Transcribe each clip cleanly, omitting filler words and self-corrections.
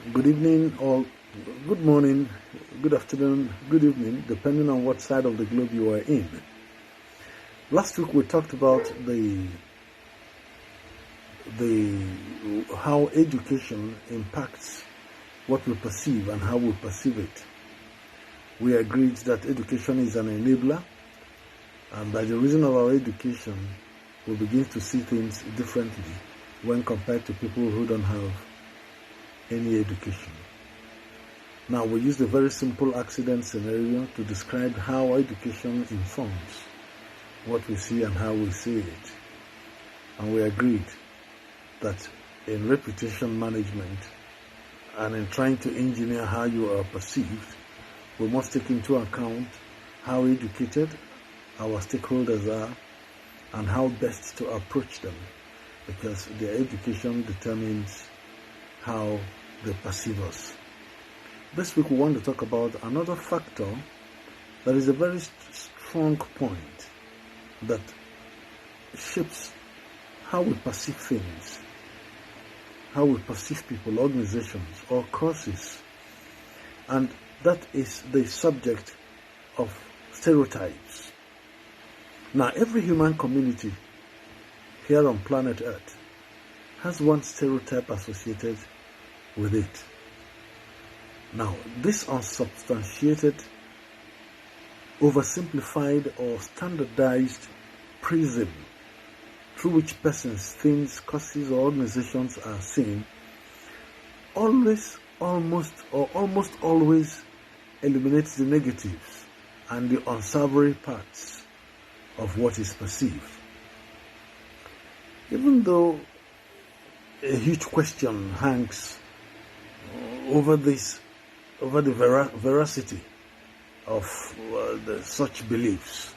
Good evening, or good morning, good afternoon, good evening, depending on what side of the globe you are in. Last week we talked about the how education impacts what we perceive and how we perceive it. We agreed that education is an enabler, and by the reason of our education, we begin to see things differently when compared to people who don't have any education. Now, we used a very simple accident scenario to describe how education informs what we see and how we see it. And we agreed that in reputation management and in trying to engineer how you are perceived, we must take into account how educated our stakeholders are and how best to approach them, because their education determines how they perceive us. This week we want to talk about another factor that is a very strong point that shapes how we perceive things, how we perceive people, organizations, or causes, and that is the subject of stereotypes. Now, every human community here on planet Earth has one stereotype associated with it. Now, this unsubstantiated, oversimplified, or standardized prism through which persons, things, causes, or organizations are seen almost always illuminates the negatives and the unsavory parts of what is perceived. Even though a huge question hangs over the veracity of such beliefs,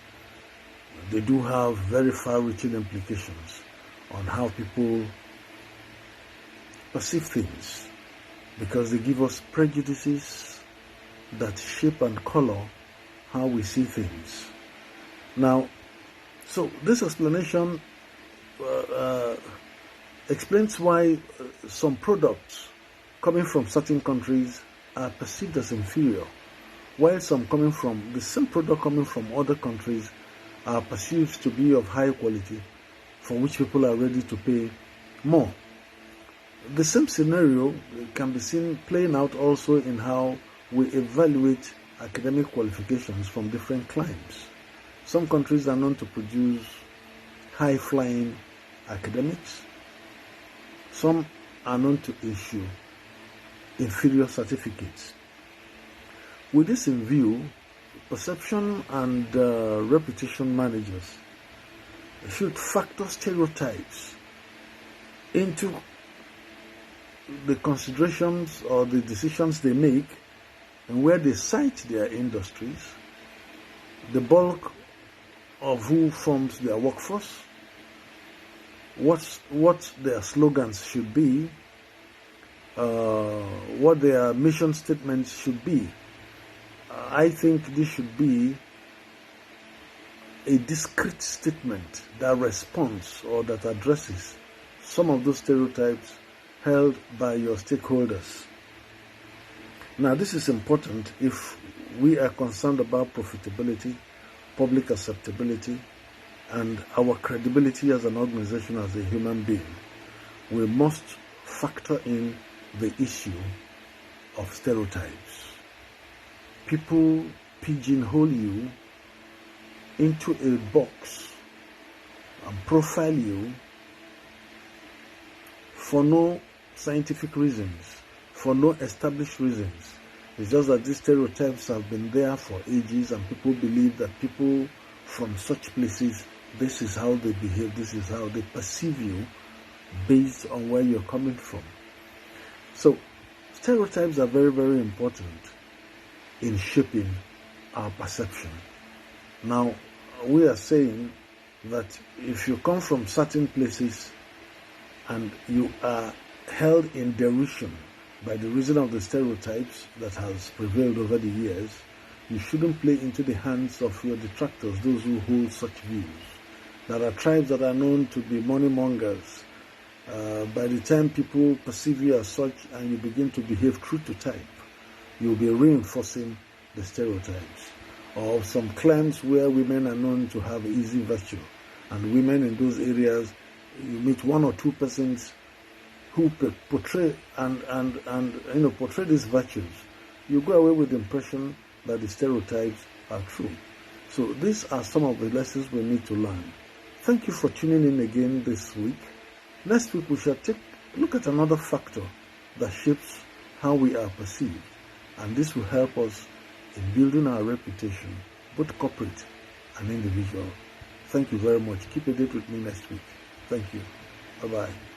they do have very far-reaching implications on how people perceive things, because they give us prejudices that shape and color how we see things. Now, so this explanation explains why some products coming from certain countries are perceived as inferior, while some coming from the same product coming from other countries are perceived to be of high quality, for which people are ready to pay more. The same scenario can be seen playing out also in how we evaluate academic qualifications from different climes. Some countries are known to produce high-flying academics. Some are known to issue inferior certificates. With this in view, perception and reputation managers should factor stereotypes into the considerations or the decisions they make and where they cite their industries, the bulk of who forms their workforce, what their slogans should be, what their mission statements should be. I think this should be a discrete statement that responds or that addresses some of those stereotypes held by your stakeholders. Now, this is important if we are concerned about profitability, public acceptability, and our credibility as an organization, as a human being. We must factor in the issue of stereotypes. People pigeonhole you into a box and profile you for no scientific reasons, for no established reasons. It's just that these stereotypes have been there for ages, and people believe that people from such places, this is how they behave, this is how they perceive you based on where you're coming from. So, stereotypes are very, very important in shaping our perception. Now, we are saying that if you come from certain places and you are held in derision by the reason of the stereotypes that has prevailed over the years, you shouldn't play into the hands of your detractors, those who hold such views. There are tribes that are known to be money mongers, By the time people perceive you as such and you begin to behave true to type, you'll be reinforcing the stereotypes. Or some clans where women are known to have easy virtue, and women in those areas, you meet one or two persons who portray portray these virtues. You go away with the impression that the stereotypes are true. So these are some of the lessons we need to learn. Thank you for tuning in again this week. Next week we shall look at another factor that shapes how we are perceived, and this will help us in building our reputation, both corporate and individual. Thank you very much. Keep a date with me next week. Thank you. Bye-bye.